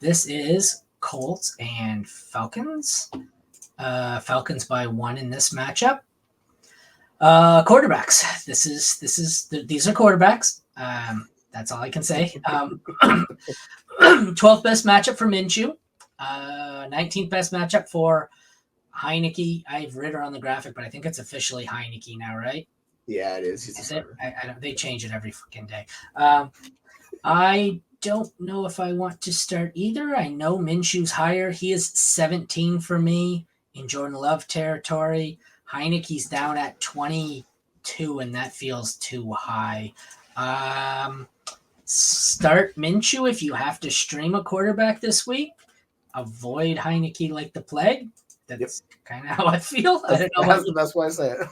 This is Colts and Falcons. Falcons by 1 in this matchup. Quarterbacks. These are quarterbacks. That's all I can say. 12th best matchup for Minshew. 19th best matchup for Heineke. I have Ritter on the graphic, but I think it's officially Heineke now, right? Yeah, it is. Is it? I don't. They change it every fucking day. I don't know if I want to start either. I know Minshew's higher. He is 17 for me in Jordan Love territory. Heineke's down at 22, and that feels too high. Start Minshew if you have to stream a quarterback this week. Avoid Heineke like the plague. That's kind of how I feel. I don't know. That's the best way to say it.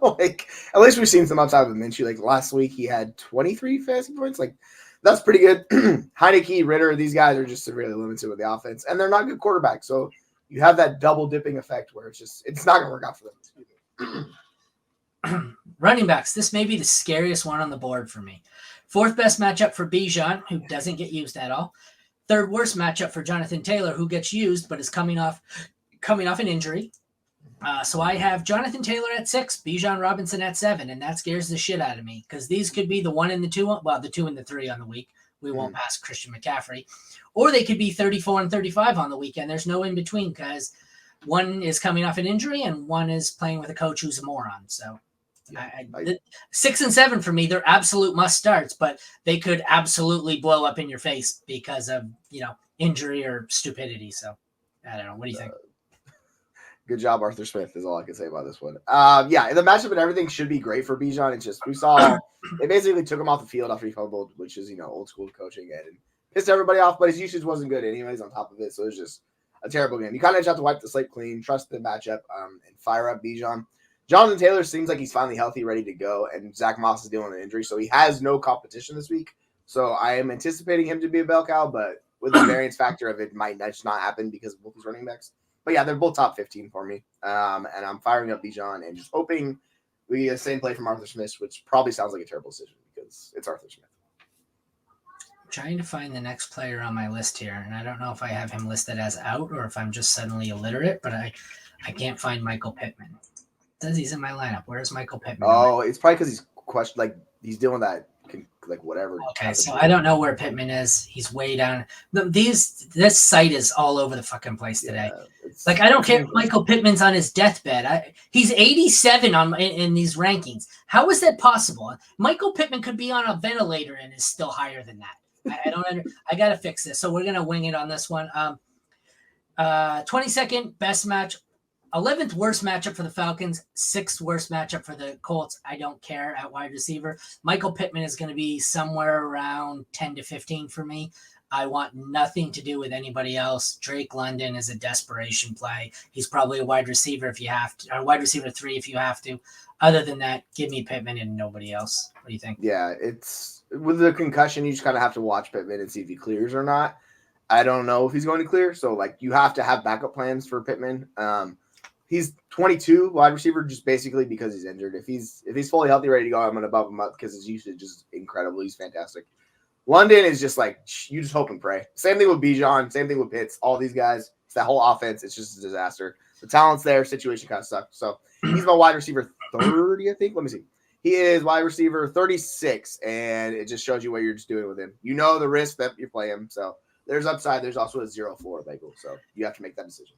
Like, at least we've seen some upside with Minshew. Like last week, he had 23 fantasy points. Like, that's pretty good. Heineke, Ritter, these guys are just severely limited with the offense, and they're not good quarterbacks. So you have that double dipping effect where it's not going to work out for them. Running backs. This may be the scariest one on the board for me. 4th best matchup for Bijan, who doesn't get used at all. 3rd worst matchup for Jonathan Taylor, who gets used but is coming off an injury. So I have Jonathan Taylor at 6, Bijan Robinson at 7, and that scares the shit out of me because these could be the 1 and the 2, well, the 2 and the 3 on the week. We won't pass Christian McCaffrey. Or they could be 34 and 35 on the weekend. There's no in between because one is coming off an injury and one is playing with a coach who's a moron. So 6 and 7 for me, they're absolute must starts, but they could absolutely blow up in your face because of, injury or stupidity. So I don't know. What do you think? Good job, Arthur Smith, is all I can say about this one. The matchup and everything should be great for Bijan. It's just we saw they basically took him off the field after he fumbled, which is old school coaching and pissed everybody off. But his usage wasn't good anyways. On top of it, so it was just a terrible game. You kind of just have to wipe the slate clean, trust the matchup, and fire up Bijan. Jonathan Taylor seems like he's finally healthy, ready to go, and Zach Moss is dealing with an injury, so he has no competition this week. So I am anticipating him to be a bell cow, but with the variance factor of it might just not happen because of both these running backs. But yeah, they're both top 15 for me. And I'm firing up Bijan and just hoping we get the same play from Arthur Smith, which probably sounds like a terrible decision because it's Arthur Smith. I'm trying to find the next player on my list here, and I don't know if I have him listed as out or if I'm just suddenly illiterate, but I can't find Michael Pittman. It says he's in my lineup. Where's Michael Pittman? Oh, it's probably because he's doing that. Whatever. Okay, so I don't know where Pittman is. He's way down. This site is all over the fucking place today. I don't care. Michael Pittman's on his deathbed. He's 87 in these rankings. How is that possible? Michael Pittman could be on a ventilator and is still higher than that. I don't. I got to fix this. So we're gonna wing it on this one. 22nd best match. 11th worst matchup for the Falcons, 6th worst matchup for the Colts. I don't care at wide receiver. Michael Pittman is going to be somewhere around 10 to 15 for me. I want nothing to do with anybody else. Drake London is a desperation play. He's probably a wide receiver if you have to, or wide receiver 3 if you have to. Other than that, give me Pittman and nobody else. What do you think? Yeah, it's with the concussion, you just kind of have to watch Pittman and see if he clears or not. I don't know if he's going to clear, so you have to have backup plans for Pittman. He's 22 wide receiver just basically because he's injured. If he's fully healthy, ready to go, I'm going to bump him up because his usage is incredible. He's fantastic. London is just you just hope and pray. Same thing with Bijan. Same thing with Pitts. All these guys. It's that whole offense. It's just a disaster. The talent's there. Situation kind of sucks. So he's my wide receiver 30, I think. Let me see. He is wide receiver 36, and it just shows you what you're just doing with him. You know the risk that you play him. So there's upside. There's also a 0-4 bagel. So you have to make that decision.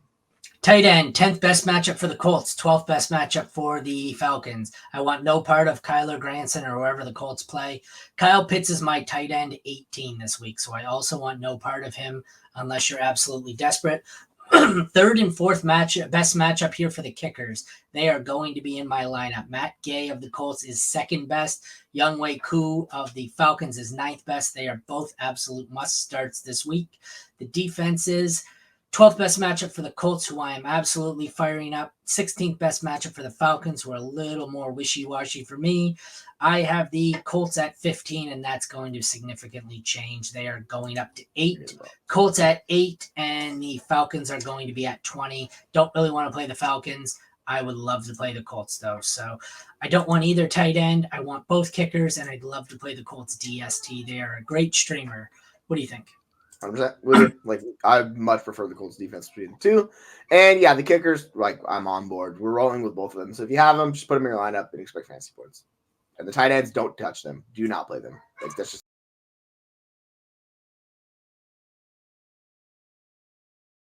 Tight end, 10th best matchup for the Colts, 12th best matchup for the Falcons. I want no part of Kyler Granson or whoever the Colts play. Kyle Pitts is my tight end 18 this week, so I also want no part of him unless you're absolutely desperate. 3rd and 4th best matchup here for the kickers. They are going to be in my lineup. Matt Gay of the Colts is 2nd best. Younghoe Koo of the Falcons is 9th best. They are both absolute must starts this week. The defenses, 12th best matchup for the Colts, who I am absolutely firing up. 16th best matchup for the Falcons, who are a little more wishy-washy for me. I have the Colts at 15, and that's going to significantly change. They are going up to 8. Colts at 8, and the Falcons are going to be at 20. Don't really want to play the Falcons. I would love to play the Colts, though. So I don't want either tight end. I want both kickers, and I'd love to play the Colts DST. They are a great streamer. What do you think? 100% with you. Like, I much prefer the Colts defense between the two. And yeah, the kickers, like, I'm on board. We're rolling with both of them. So if you have them, just put them in your lineup and expect fantasy points. And the tight ends, don't touch them. Do not play them. Like, that's just